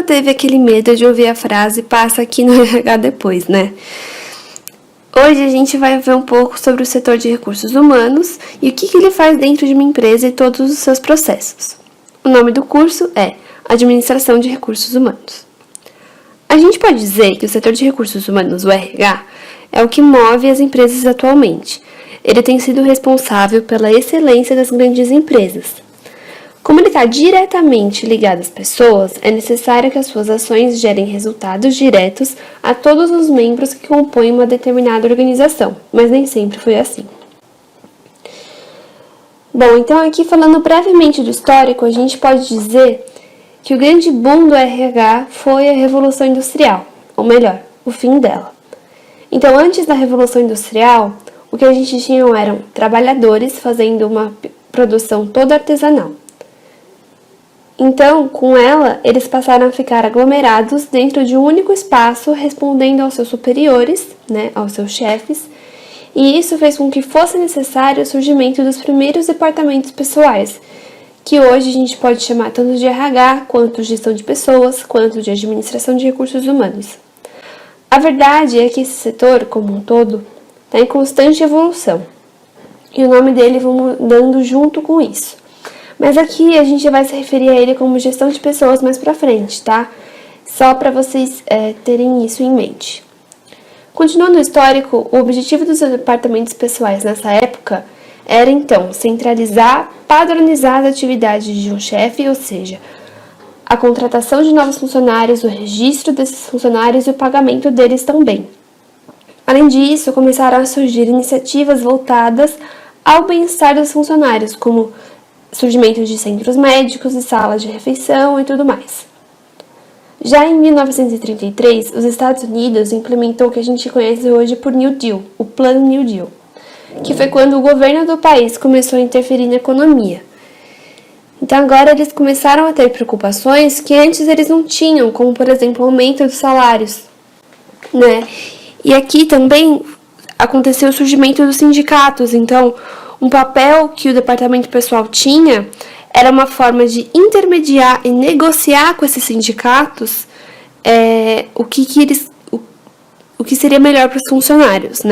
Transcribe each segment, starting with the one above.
nunca teve aquele medo de ouvir a frase "passa aqui no RH depois", né? Hoje a gente vai ver um pouco sobre o setor de recursos humanos e o que ele faz dentro de uma empresa e todos os seus processos. O nome do curso é Administração de Recursos Humanos. A gente pode dizer que o setor de recursos humanos, o RH, é o que move as empresas atualmente. Ele tem sido responsável pela excelência das grandes empresas. Como ele está diretamente ligado às pessoas, é necessário que as suas ações gerem resultados diretos a todos os membros que compõem uma determinada organização, mas nem sempre foi assim. Bom, então aqui falando brevemente do histórico, a gente pode dizer que o grande boom do RH foi a Revolução Industrial, ou melhor, o fim dela. Então, antes da Revolução Industrial, o que a gente tinha eram trabalhadores fazendo uma produção toda artesanal. Então, com ela, eles passaram a ficar aglomerados dentro de um único espaço, respondendo aos seus superiores, aos seus chefes, e isso fez com que fosse necessário o surgimento dos primeiros departamentos pessoais, que hoje a gente pode chamar tanto de RH, quanto de gestão de pessoas, quanto de administração de recursos humanos. A verdade é que esse setor, como um todo, está em constante evolução, e o nome dele vai mudando junto com isso. Mas aqui a gente vai se referir a ele como gestão de pessoas mais pra frente, tá? Só para vocês terem isso em mente. Continuando o histórico, o objetivo dos departamentos pessoais nessa época era, então, centralizar, padronizar as atividades de um chefe, ou seja, a contratação de novos funcionários, o registro desses funcionários e o pagamento deles também. Além disso, começaram a surgir iniciativas voltadas ao bem-estar dos funcionários, como surgimento de centros médicos e salas de refeição e tudo mais. Já em 1933, os Estados Unidos implementou o que a gente conhece hoje por New Deal, o Plano New Deal, que foi quando o governo do país começou a interferir na economia. Então agora eles começaram a ter preocupações que antes eles não tinham, como por exemplo o aumento dos salários, E aqui também aconteceu o surgimento dos sindicatos, então um papel que o departamento pessoal tinha era uma forma de intermediar e negociar com esses sindicatos o que seria melhor para os funcionários,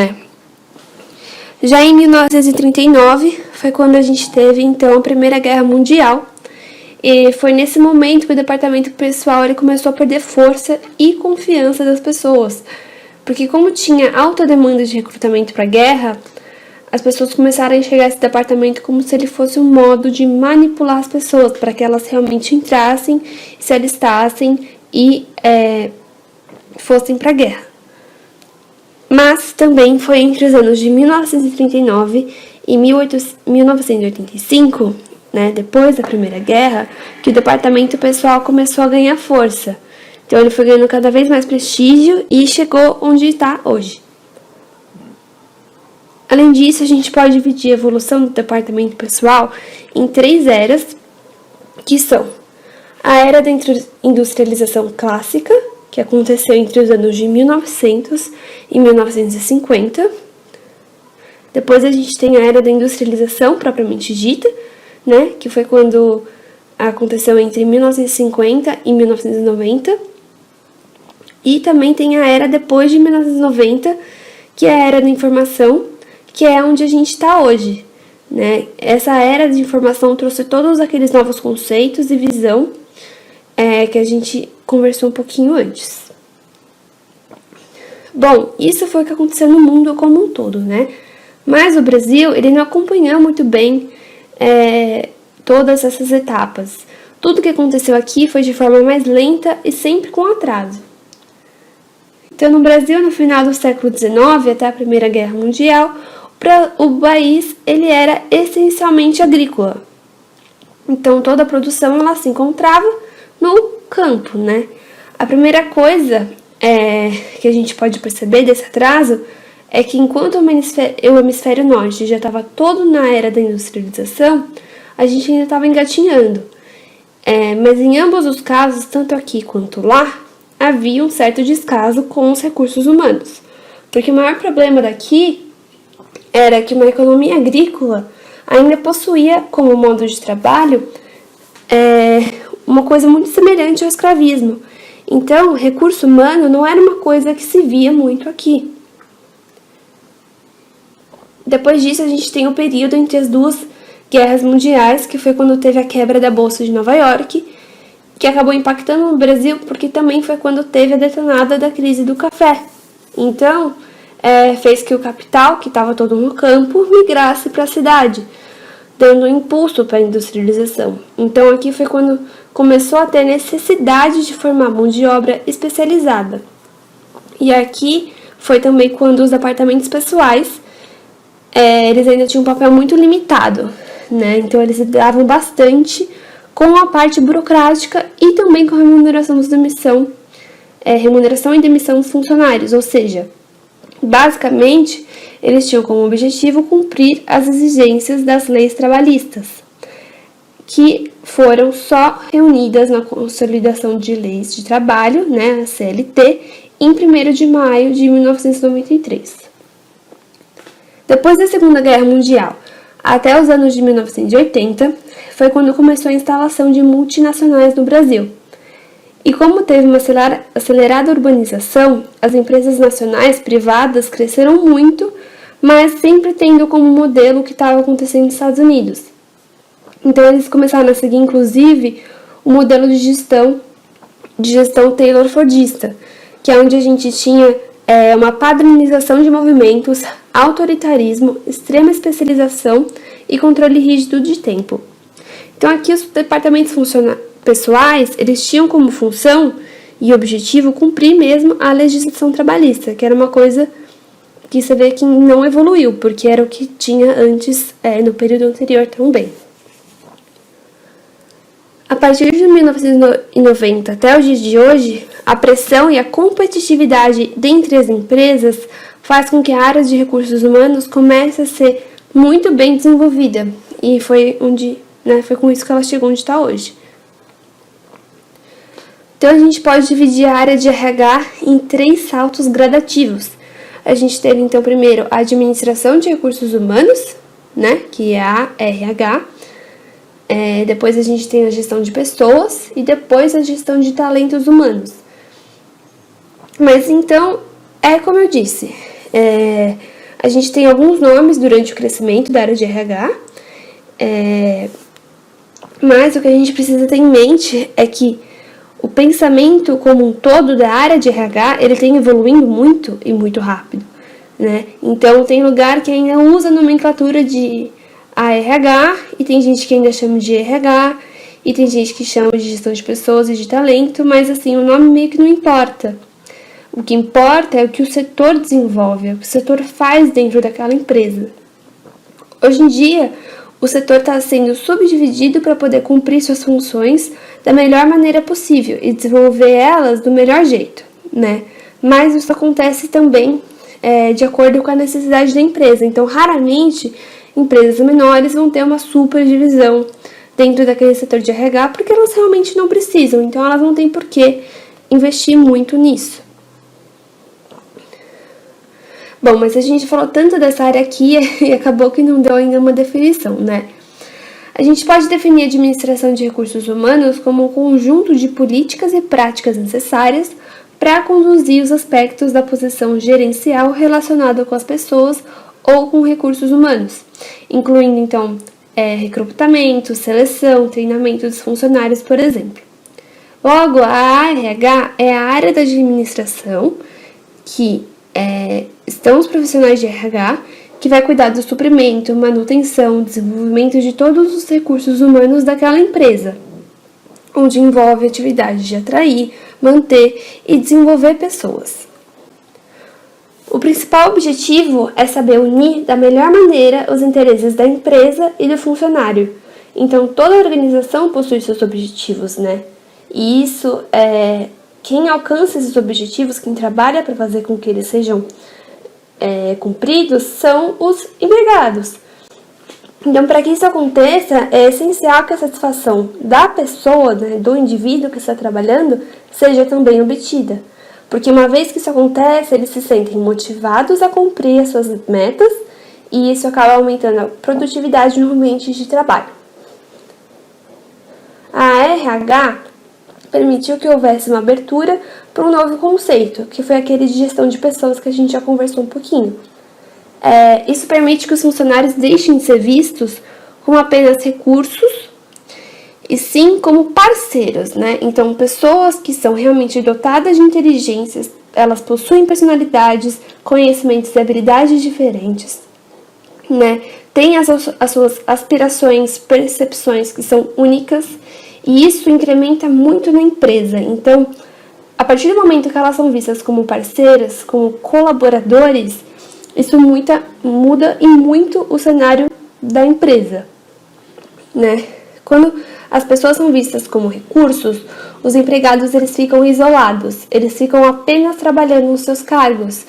Já em 1939 foi quando a gente teve então a Primeira Guerra Mundial, e foi nesse momento que o departamento pessoal ele começou a perder força e confiança das pessoas, porque como tinha alta demanda de recrutamento para a guerra, as pessoas começaram a enxergar esse departamento como se ele fosse um modo de manipular as pessoas para que elas realmente entrassem, se alistassem e fossem para a guerra. Mas também foi entre os anos de 1939 e 1985, depois da Primeira Guerra, que o departamento pessoal começou a ganhar força. Então ele foi ganhando cada vez mais prestígio e chegou onde está hoje. Além disso, a gente pode dividir a evolução do departamento pessoal em 3 eras, que são a era da industrialização clássica, que aconteceu entre os anos de 1900 e 1950. Depois a gente tem a era da industrialização propriamente dita, que foi quando aconteceu entre 1950 e 1990. E também tem a era depois de 1990, que é a era da informação, que é onde a gente está hoje, Essa era de informação trouxe todos aqueles novos conceitos e visão que a gente conversou um pouquinho antes. Bom, isso foi o que aconteceu no mundo como um todo, Mas o Brasil, ele não acompanhou muito bem todas essas etapas. Tudo que aconteceu aqui foi de forma mais lenta e sempre com atraso. Então, no Brasil, no final do século XIX, até a Primeira Guerra Mundial, o país ele era essencialmente agrícola. Então, toda a produção ela se encontrava no campo, A primeira coisa que a gente pode perceber desse atraso é que enquanto o hemisfério norte já estava todo na era da industrialização, a gente ainda estava engatinhando. Mas em ambos os casos, tanto aqui quanto lá, havia um certo descaso com os recursos humanos. Porque o maior problema daqui era que uma economia agrícola ainda possuía como modo de trabalho uma coisa muito semelhante ao escravismo. Então, recurso humano não era uma coisa que se via muito aqui. Depois disso, a gente tem o período entre as duas guerras mundiais, que foi quando teve a quebra da Bolsa de Nova York, que acabou impactando no Brasil, porque também foi quando teve a detonada da crise do café. Então, fez que o capital, que estava todo no campo, migrasse para a cidade, dando um impulso para a industrialização. Então, aqui foi quando começou a ter necessidade de formar mão de obra especializada. E aqui foi também quando os apartamentos pessoais, eles ainda tinham um papel muito limitado, né? Então, eles lidavam bastante com a parte burocrática e também com a remuneração e demissão dos funcionários, ou seja, basicamente, eles tinham como objetivo cumprir as exigências das leis trabalhistas, que foram só reunidas na Consolidação de Leis de Trabalho, né, a CLT, em 1º de maio de 1993. Depois da Segunda Guerra Mundial, até os anos de 1980, foi quando começou a instalação de multinacionais no Brasil. E como teve uma acelerada urbanização, as empresas nacionais privadas cresceram muito, mas sempre tendo como modelo o que estava acontecendo nos Estados Unidos. Então eles começaram a seguir, inclusive, o modelo de gestão Taylor-Fordista, que é onde a gente tinha uma padronização de movimentos, autoritarismo, extrema especialização e controle rígido de tempo. Então aqui os departamentos pessoais, eles tinham como função e objetivo cumprir mesmo a legislação trabalhista, que era uma coisa que você vê que não evoluiu, porque era o que tinha antes, no período anterior também. A partir de 1990 até os dias de hoje, a pressão e a competitividade dentre as empresas faz com que a área de recursos humanos comece a ser muito bem desenvolvida, e foi com isso que ela chegou onde está hoje. Então, a gente pode dividir a área de RH em 3 saltos gradativos. A gente tem, então, primeiro, a administração de recursos humanos, né, que é a RH. Depois a gente tem a gestão de pessoas e depois a gestão de talentos humanos. Mas, então, como eu disse, a gente tem alguns nomes durante o crescimento da área de RH, mas o que a gente precisa ter em mente é que o pensamento como um todo da área de RH, ele tem evoluindo muito e muito rápido, né? Então, tem lugar que ainda usa a nomenclatura de ARH, e tem gente que ainda chama de RH, e tem gente que chama de gestão de pessoas e de talento, mas assim, o nome meio que não importa. O que importa é o que o setor desenvolve, o que o setor faz dentro daquela empresa. Hoje em dia, o setor está sendo subdividido para poder cumprir suas funções da melhor maneira possível e desenvolver elas do melhor jeito, né? Mas isso acontece também de acordo com a necessidade da empresa. Então, raramente, empresas menores vão ter uma super divisão dentro daquele setor de RH, porque elas realmente não precisam. Então, elas não têm por que investir muito nisso. Bom, mas a gente falou tanto dessa área aqui e acabou que não deu ainda uma definição, né? A gente pode definir a administração de recursos humanos como um conjunto de políticas e práticas necessárias para conduzir os aspectos da posição gerencial relacionada com as pessoas ou com recursos humanos, incluindo, então, recrutamento, seleção, treinamento dos funcionários, por exemplo. Logo, a ARH é a área da administração que estão os profissionais de RH, que vai cuidar do suprimento, manutenção, desenvolvimento de todos os recursos humanos daquela empresa, onde envolve a atividade de atrair, manter e desenvolver pessoas. O principal objetivo é saber unir da melhor maneira os interesses da empresa e do funcionário. Então, toda organização possui seus objetivos, né? E isso quem alcança esses objetivos, quem trabalha para fazer com que eles sejam cumpridos, são os empregados. Então, para que isso aconteça, é essencial que a satisfação da pessoa, né, do indivíduo que está trabalhando, seja também obtida. Porque uma vez que isso acontece, eles se sentem motivados a cumprir as suas metas e isso acaba aumentando a produtividade no ambiente de trabalho. A RH permitiu que houvesse uma abertura para um novo conceito, que foi aquele de gestão de pessoas que a gente já conversou um pouquinho. Isso permite que os funcionários deixem de ser vistos como apenas recursos, e sim como parceiros, né? Então, pessoas que são realmente dotadas de inteligências, elas possuem personalidades, conhecimentos e habilidades diferentes, né? Têm as suas aspirações, percepções que são únicas, e isso incrementa muito na empresa. Então, a partir do momento que elas são vistas como parceiras, como colaboradores, isso muda e muito o cenário da empresa, né? Quando as pessoas são vistas como recursos, os empregados eles ficam isolados, eles ficam apenas trabalhando nos seus cargos,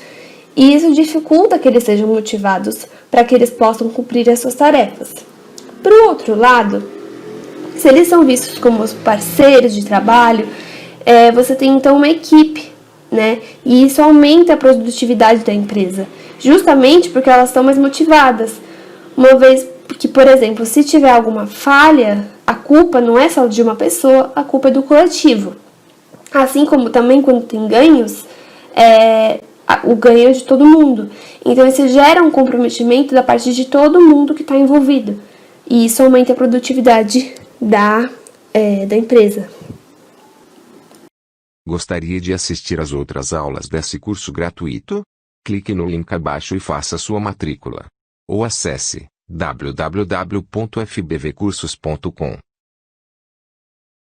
e isso dificulta que eles sejam motivados para que eles possam cumprir as suas tarefas. Por outro lado, se eles são vistos como os parceiros de trabalho, você tem então uma equipe, né? E isso aumenta a produtividade da empresa, justamente porque elas estão mais motivadas. Uma vez que, por exemplo, se tiver alguma falha, a culpa não é só de uma pessoa, a culpa é do coletivo. Assim como também quando tem ganhos, o ganho é de todo mundo. Então isso gera um comprometimento da parte de todo mundo que está envolvido. E isso aumenta a produtividade da empresa. Gostaria de assistir às outras aulas desse curso gratuito? Clique no link abaixo e faça sua matrícula. Ou acesse www.fbvcursos.com.